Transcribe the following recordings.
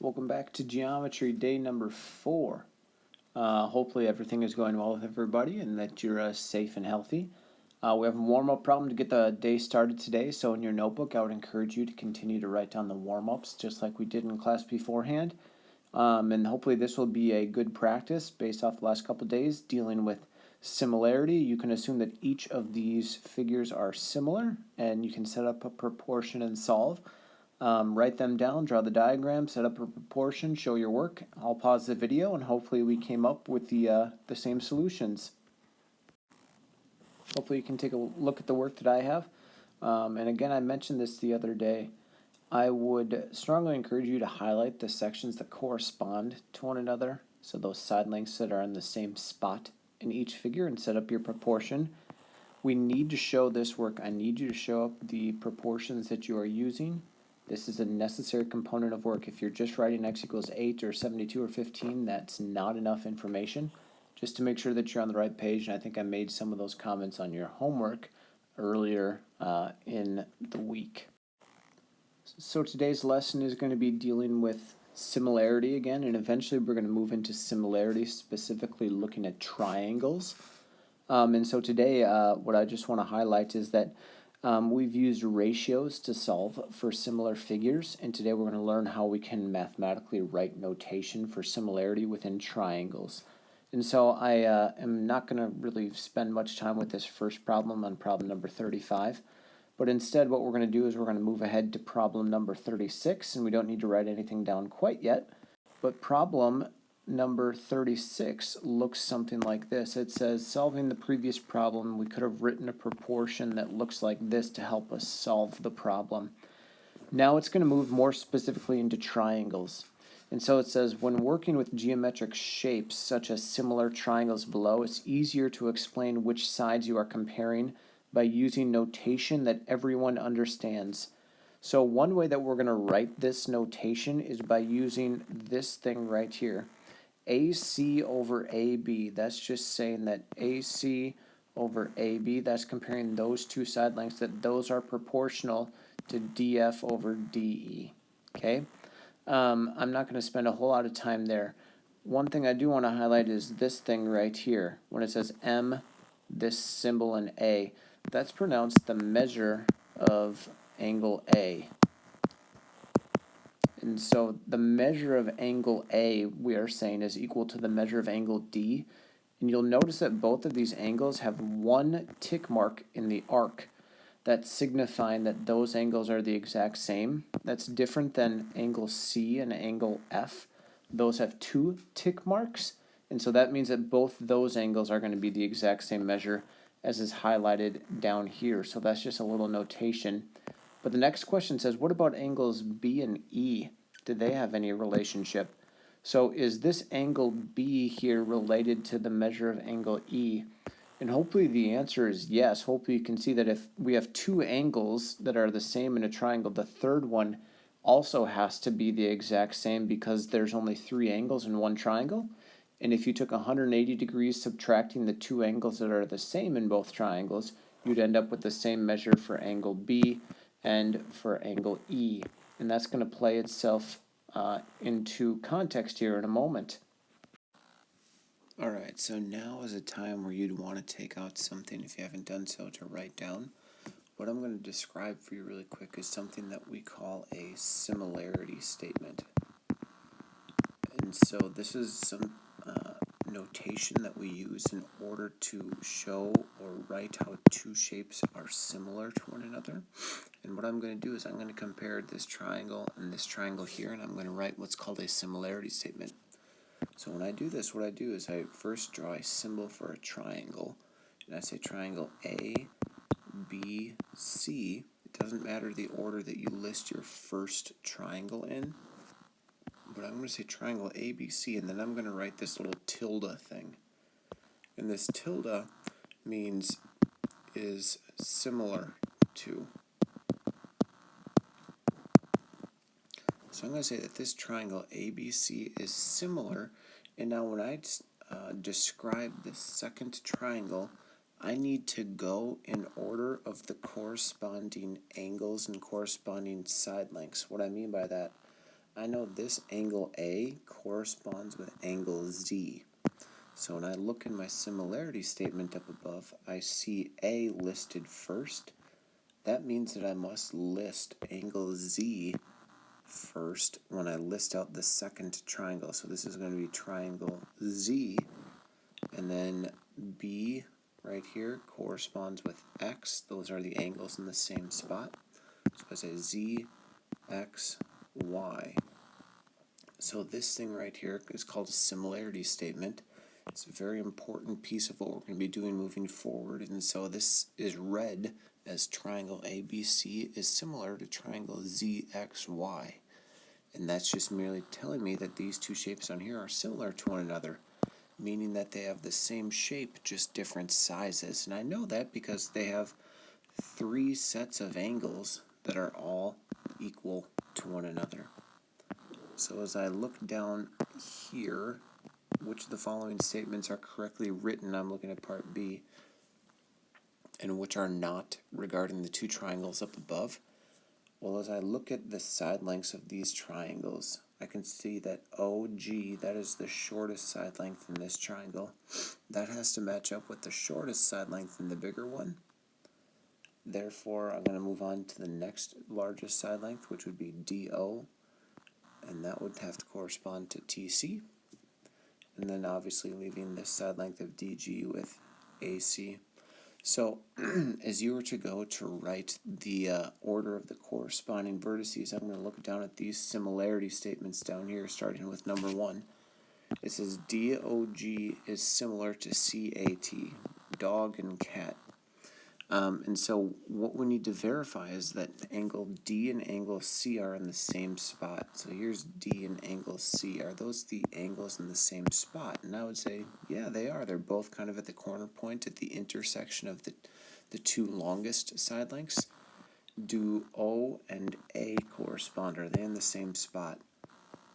Welcome back to geometry day number 4. Hopefully everything is going well with everybody and that you're safe and healthy. We have a warm-up problem to get the day started today, so in your notebook I would encourage you to continue to write down the warm-ups just like we did in class beforehand. And hopefully this will be a good practice based off the last couple days dealing with similarity. You can assume that each of these figures are similar and you can set up a proportion and solve. Write them down, draw the diagram, set up a proportion, show your work. I'll pause the video and hopefully we came up with the same solutions. Hopefully you can take a look at the work that I have. And again, I mentioned this the other day. I would strongly encourage you to highlight the sections that correspond to one another, so those side lengths that are in the same spot in each figure, and set up your proportion. We need to show this work. I need you to show up the proportions that you are using. This is a necessary component of work. If you're just writing x equals 8 or 72 or 15, that's not enough information. Just to make sure that you're on the right page, and I think I made some of those comments on your homework earlier in the week. So today's lesson is going to be dealing with similarity again, and eventually we're going to move into similarity, specifically looking at triangles. And so today what I just want to highlight is that we've used ratios to solve for similar figures, and today we're going to learn how we can mathematically write notation for similarity within triangles. And so I am not going to really spend much time with this first problem on problem number 35, but instead what we're going to do is we're going to move ahead to problem number 36, and we don't need to write anything down quite yet, but problem number 36 looks something like this. It says, solving the previous problem, we could have written a proportion that looks like this to help us solve the problem. Now it's going to move more specifically into triangles. And so it says, when working with geometric shapes such as similar triangles below, it's easier to explain which sides you are comparing by using notation that everyone understands. So one way that we're going to write this notation is by using this thing right here. AC over AB, that's just saying that AC over AB, that's comparing those two side lengths, that those are proportional to DF over DE, okay? I'm not going to spend a whole lot of time there. One thing I do want to highlight is this thing right here. When it says M, this symbol in A, that's pronounced the measure of angle A. And so the measure of angle A, we are saying, is equal to the measure of angle D. And you'll notice that both of these angles have one tick mark in the arc. That's signifying that those angles are the exact same. That's different than angle C and angle F. Those have two tick marks. And so that means that both those angles are going to be the exact same measure as is highlighted down here. So that's just a little notation. But the next question says, what about angles B and E? Do they have any relationship? So is this angle B here related to the measure of angle E? And hopefully the answer is yes. Hopefully you can see that if we have two angles that are the same in a triangle, the third one also has to be the exact same because there's only three angles in one triangle. And if you took 180 degrees subtracting the two angles that are the same in both triangles, you'd end up with the same measure for angle B and for angle E. And that's going to play itself into context here in a moment. Alright, so now is a time where you'd want to take out something, if you haven't done so, to write down. What I'm going to describe for you really quick is something that we call a similarity statement. And so this is some notation that we use in order to show or write how two shapes are similar to one another. And what I'm going to do is I'm going to compare this triangle and this triangle here, and I'm going to write what's called a similarity statement. So when I do this, what I do is I first draw a symbol for a triangle, and I say triangle A, B, C. It doesn't matter the order that you list your first triangle in, but I'm going to say triangle ABC, and then I'm going to write this little tilde thing. And this tilde means is similar to. So I'm going to say that this triangle ABC is similar, and now when I describe this second triangle, I need to go in order of the corresponding angles and corresponding side lengths. What I mean by that, I know this angle A corresponds with angle Z. So when I look in my similarity statement up above, I see A listed first. That means that I must list angle Z first when I list out the second triangle. So this is going to be triangle Z, and then B right here corresponds with X. Those are the angles in the same spot. So I say Z, X, Y. So this thing right here is called a similarity statement. It's a very important piece of what we're going to be doing moving forward, and so this is read as triangle ABC is similar to triangle ZXY. And that's just merely telling me that these two shapes on here are similar to one another, meaning that they have the same shape, just different sizes. And I know that because they have three sets of angles that are all equal to one another. So as I look down here, which of the following statements are correctly written, I'm looking at part B, and which are not regarding the two triangles up above. Well, as I look at the side lengths of these triangles, I can see that OG, that is the shortest side length in this triangle, that has to match up with the shortest side length in the bigger one. Therefore, I'm going to move on to the next largest side length, which would be DO, and that would have to correspond to TC. And then obviously leaving this side length of DG with AC. So as you were to go to write the order of the corresponding vertices, I'm going to look down at these similarity statements down here, starting with number 1. It says DOG is similar to CAT, dog and cat. And so what we need to verify is that angle D and angle C are in the same spot. So here's D and angle C. Are those the angles in the same spot? And I would say, yeah, they are. They're both kind of at the corner point at the intersection of the two longest side lengths. Do O and A correspond? Are they in the same spot?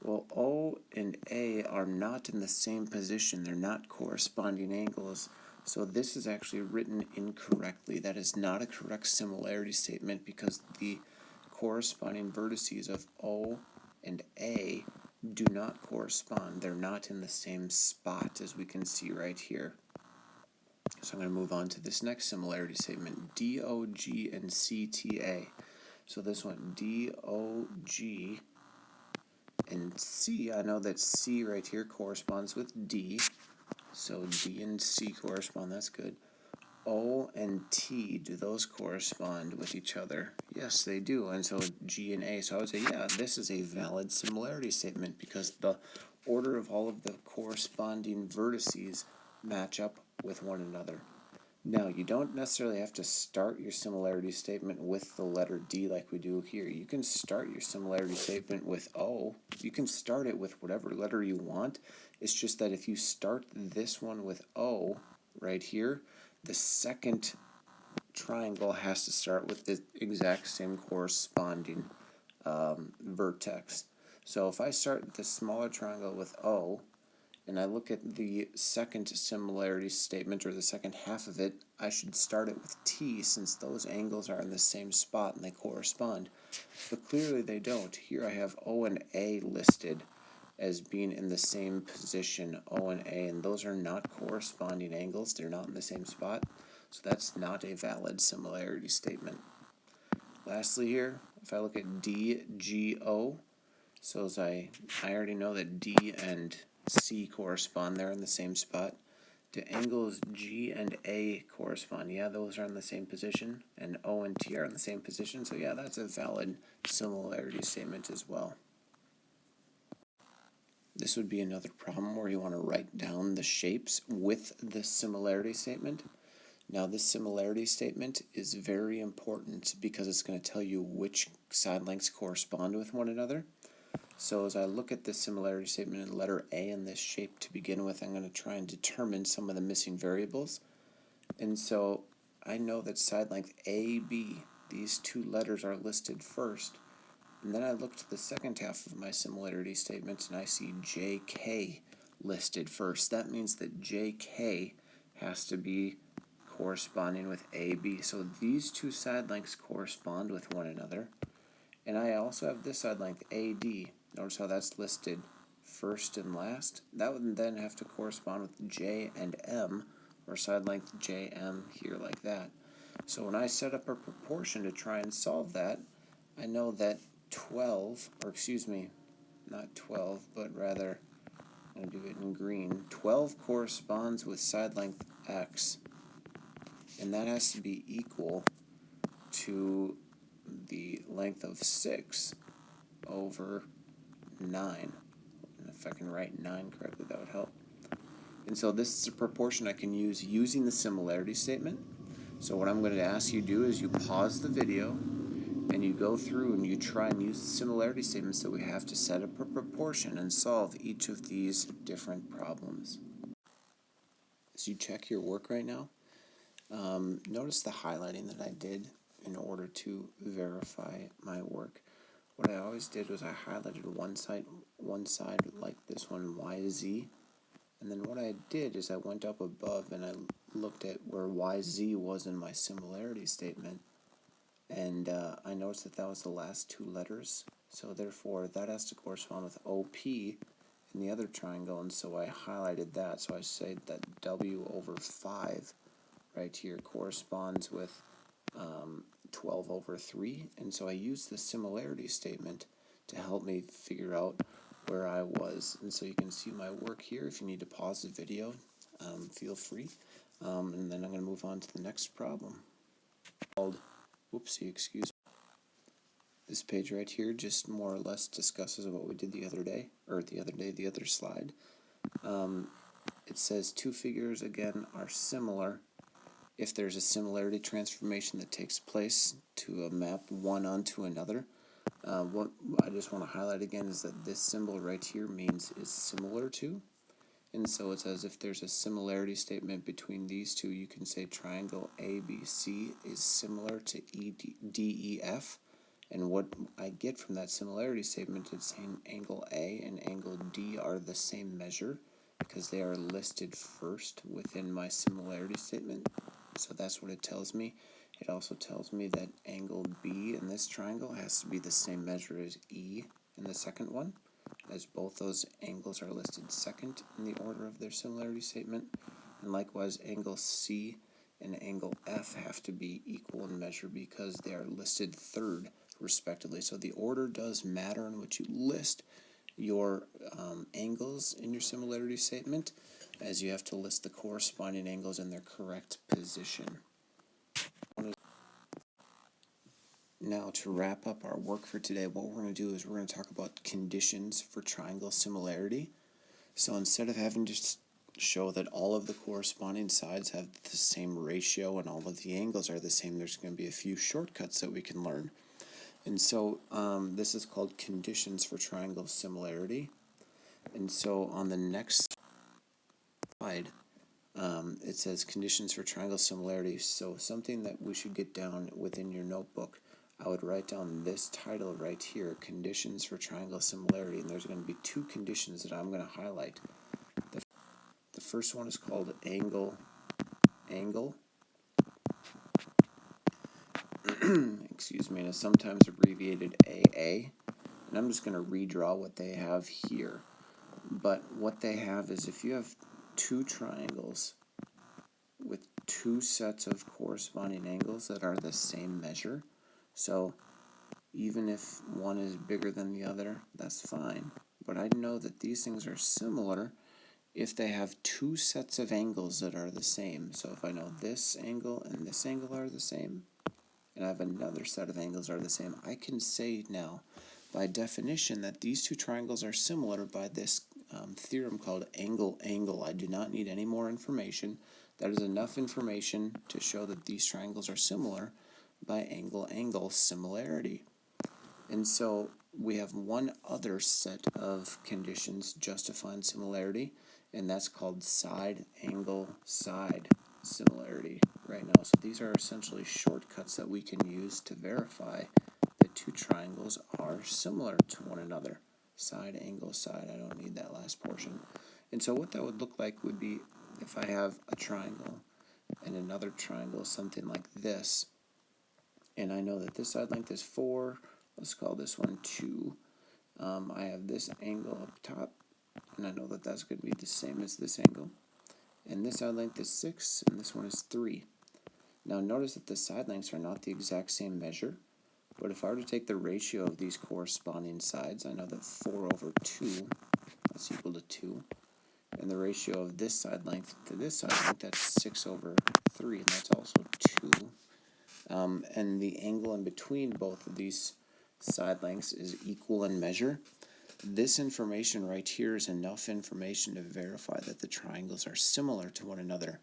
Well, O and A are not in the same position. They're not corresponding angles. So this is actually written incorrectly. That is not a correct similarity statement because the corresponding vertices of O and A do not correspond. They're not in the same spot, as we can see right here. So I'm going to move on to this next similarity statement, DOG and CTA. So this one, DOG and C, I know that C right here corresponds with D. So D and C correspond, that's good. O and T, do those correspond with each other? Yes, they do. And so G and A. So I would say, yeah, this is a valid similarity statement because the order of all of the corresponding vertices match up with one another. Now, you don't necessarily have to start your similarity statement with the letter D like we do here. You can start your similarity statement with O. You can start it with whatever letter you want. It's just that if you start this one with O right here, the second triangle has to start with the exact same corresponding vertex. So if I start the smaller triangle with O, and I look at the second similarity statement, or the second half of it, I should start it with T since those angles are in the same spot and they correspond. But clearly they don't. Here I have O and A listed as being in the same position, O and A, and those are not corresponding angles. They're not in the same spot. So that's not a valid similarity statement. Lastly here, if I look at DGO, so as I already know that D and C correspond, they're in the same spot. Do angles G and A correspond? Yeah, those are in the same position, and O and T are in the same position, so yeah, that's a valid similarity statement as well. This would be another problem where you want to write down the shapes with the similarity statement. Now, this similarity statement is very important because it's going to tell you which side lengths correspond with one another. So as I look at this similarity statement in letter A in this shape to begin with, I'm going to try and determine some of the missing variables. And so I know that side length AB, these two letters are listed first. And then I look to the second half of my similarity statement and I see JK listed first. That means that JK has to be corresponding with AB. So these two side lengths correspond with one another. And I also have this side length AD. Notice how that's listed first and last. That would then have to correspond with J and M, or side length JM here like that. So when I set up a proportion to try and solve that, I know that 12, or excuse me, not 12, but rather, I'm going to do it in green. 12 corresponds with side length X, and that has to be equal to the length of 6 over 9. And if I can write 9 correctly, that would help. And so this is a proportion I can use using the similarity statement. So what I'm going to ask you to do is you pause the video and you go through and you try and use the similarity statements that we have to set up a proportion and solve each of these different problems. As you check your work right now, notice the highlighting that I did in order to verify my work. What I always did was I highlighted one side like this one, YZ, and then what I did is I went up above and I looked at where YZ was in my similarity statement, and I noticed that that was the last two letters, so therefore that has to correspond with OP in the other triangle, and so I highlighted that. So I say that W over 5 right here corresponds with 12 over 3, and so I used the similarity statement to help me figure out where I was. And so you can see my work here. If you need to pause the video, feel free. And then I'm going to move on to the next problem. Whoopsie, excuse me. This page right here just more or less discusses what we did the other day, or the other slide. It says two figures, again, are similar if there's a similarity transformation that takes place to map one onto another. What I just want to highlight again is that this symbol right here means is similar to. And so it says if there's a similarity statement between these two, you can say triangle ABC is similar to DEF. And what I get from that similarity statement is saying angle A and angle D are the same measure because they are listed first within my similarity statement. So that's what it tells me. It also tells me that angle B in this triangle has to be the same measure as E in the second one, as both those angles are listed second in the order of their similarity statement. And likewise, angle C and angle F have to be equal in measure because they are listed third, respectively. So the order does matter in which you list your angles in your similarity statement, as you have to list the corresponding angles in their correct position. Now, to wrap up our work for today, what we're going to do is we're going to talk about conditions for triangle similarity. So instead of having to show that all of the corresponding sides have the same ratio and all of the angles are the same, there's going to be a few shortcuts that we can learn. And so this is called conditions for triangle similarity. And so on the next slide, it says conditions for triangle similarity. So something that we should get down within your notebook, I would write down this title right here, conditions for triangle similarity. And there's going to be two conditions that I'm going to highlight. The first one is called angle. Excuse me, and is sometimes abbreviated AA. And I'm just going to redraw what they have here. But what they have is if you have two triangles with two sets of corresponding angles that are the same measure, so even if one is bigger than the other, that's fine. But I know that these things are similar if they have two sets of angles that are the same. So if I know this angle and this angle are the same, and I have another set of angles are the same, I can say now by definition that these two triangles are similar by this theorem called angle-angle. I do not need any more information. That is enough information to show that these triangles are similar by angle-angle similarity. And so we have one other set of conditions justifying similarity, and that's called side-angle-side similarity right now. So these are essentially shortcuts that we can use to verify that two triangles are similar to one another. Side, angle, side. I don't need that last portion. And so what that would look like would be if I have a triangle and another triangle, something like this, and I know that this side length is 4, let's call this one 2, I have this angle up top, and I know that that's going to be the same as this angle. And this side length is 6, and this one is 3. Now notice that the side lengths are not the exact same measure, but if I were to take the ratio of these corresponding sides, I know that 4 over 2, that's equal to 2. And the ratio of this side length to this side length, that's 6 over 3, and that's also 2. And the angle in between both of these side lengths is equal in measure. This information right here is enough information to verify that the triangles are similar to one another.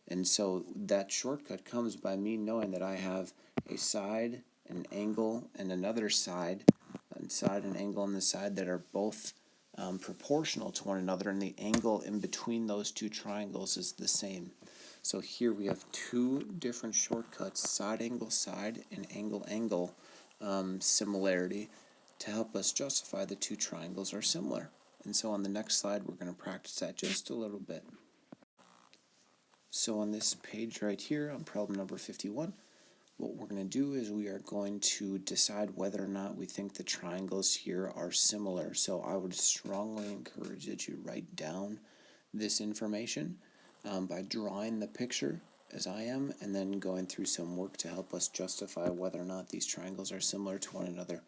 And so that shortcut comes by me knowing that I have a side, an angle, and another side, and angle on the side that are both proportional to one another, and the angle in between those two triangles is the same. So here we have two different shortcuts, side, and angle similarity, to help us justify the two triangles are similar. And so on the next slide, we're going to practice that just a little bit. So on this page right here, on problem number 51, what we're going to do is we are going to decide whether or not we think the triangles here are similar. So I would strongly encourage that you write down this information by drawing the picture as I am, and then going through some work to help us justify whether or not these triangles are similar to one another.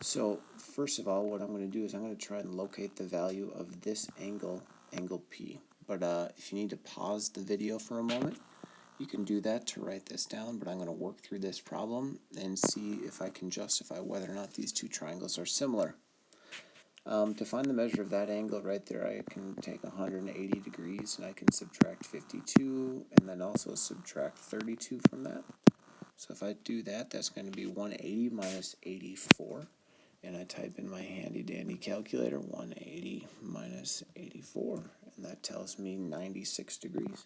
So first of all, what I'm going to do is I'm going to try and locate the value of this angle, angle P. But if you need to pause the video for a moment, you can do that to write this down, but I'm going to work through this problem and see if I can justify whether or not these two triangles are similar. To find the measure of that angle right there, I can take 180 degrees and I can subtract 52 and then also subtract 32 from that. So if I do that, that's going to be 180 minus 84. And I type in my handy dandy calculator, 180 minus 84, and that tells me 96 degrees.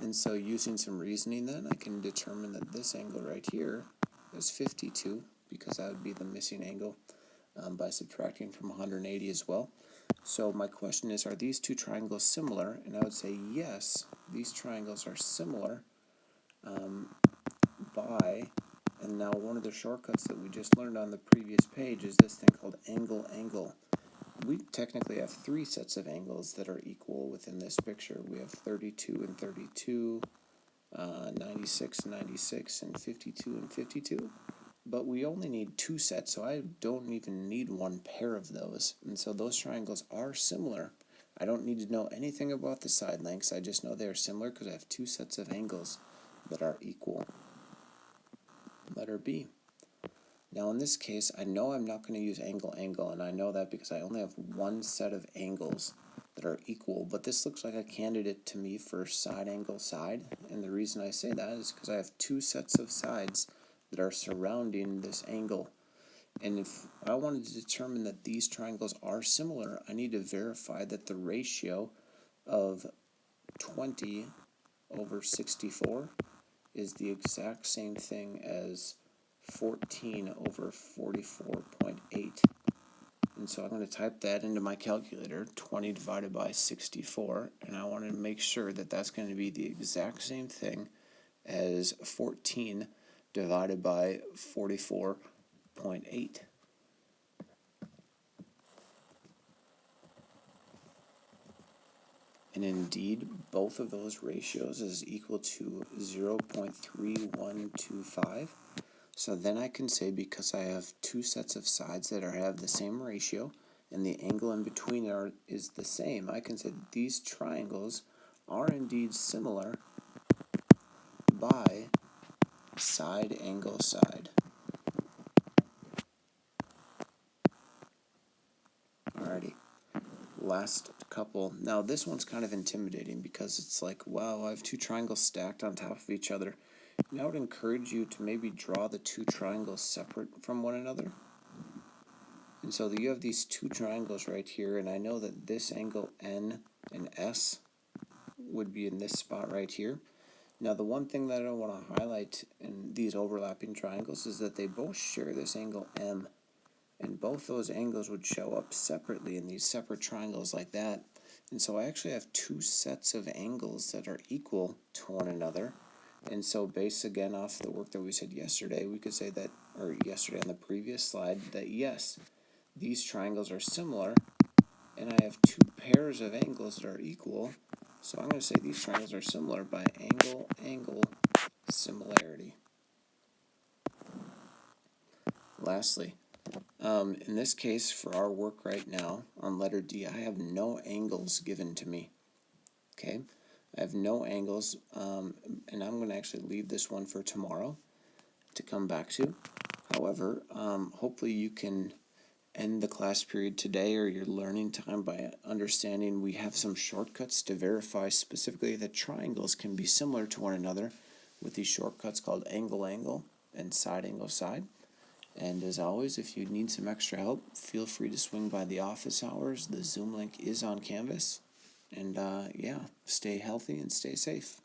And so using some reasoning then, I can determine that this angle right here is 52, because that would be the missing angle by subtracting from 180 as well. So my question is, are these two triangles similar? And I would say yes, these triangles are similar by, and now one of the shortcuts that we just learned on the previous page is this thing called angle. We technically have three sets of angles that are equal within this picture. We have 32 and 32, 96 and 96, and 52 and 52. But we only need two sets, so I don't even need one pair of those. And so those triangles are similar. I don't need to know anything about the side lengths. I just know they are similar because I have two sets of angles that are equal. Letter B. Now in this case, I know I'm not going to use angle, and I know that because I only have one set of angles that are equal, but this looks like a candidate to me for side, angle, side, and the reason I say that is because I have two sets of sides that are surrounding this angle. And if I wanted to determine that these triangles are similar, I need to verify that the ratio of 20 over 64 is the exact same thing as 14 over 44.8. And so I'm going to type that into my calculator, 20 divided by 64, and I want to make sure that that's going to be the exact same thing as 14 divided by 44.8. And indeed, both of those ratios is equal to 0.3125. So then I can say, because I have two sets of sides that have the same ratio, and the angle in between is the same, I can say that these triangles are indeed similar by side, angle, side. Alrighty. Last couple. Now this one's kind of intimidating because it's like, wow, I have two triangles stacked on top of each other. And I would encourage you to maybe draw the two triangles separate from one another. And so you have these two triangles right here, and I know that this angle N and S would be in this spot right here. Now the one thing that I want to highlight in these overlapping triangles is that they both share this angle M. And both those angles would show up separately in these separate triangles like that. And so I actually have two sets of angles that are equal to one another. And so based again off the work that we said yesterday, we could say that, or yesterday on the previous slide, that yes, these triangles are similar, and I have two pairs of angles that are equal, so I'm going to say these triangles are similar by angle, similarity. Lastly, in this case, for our work right now, on letter D, I have no angles given to me. Okay, I have no angles, and I'm going to actually leave this one for tomorrow to come back to. However, hopefully you can end the class period today or your learning time by understanding we have some shortcuts to verify specifically that triangles can be similar to one another with these shortcuts called angle and side angle side. And as always, if you need some extra help, feel free to swing by the office hours. The Zoom link is on Canvas. And yeah, stay healthy and stay safe.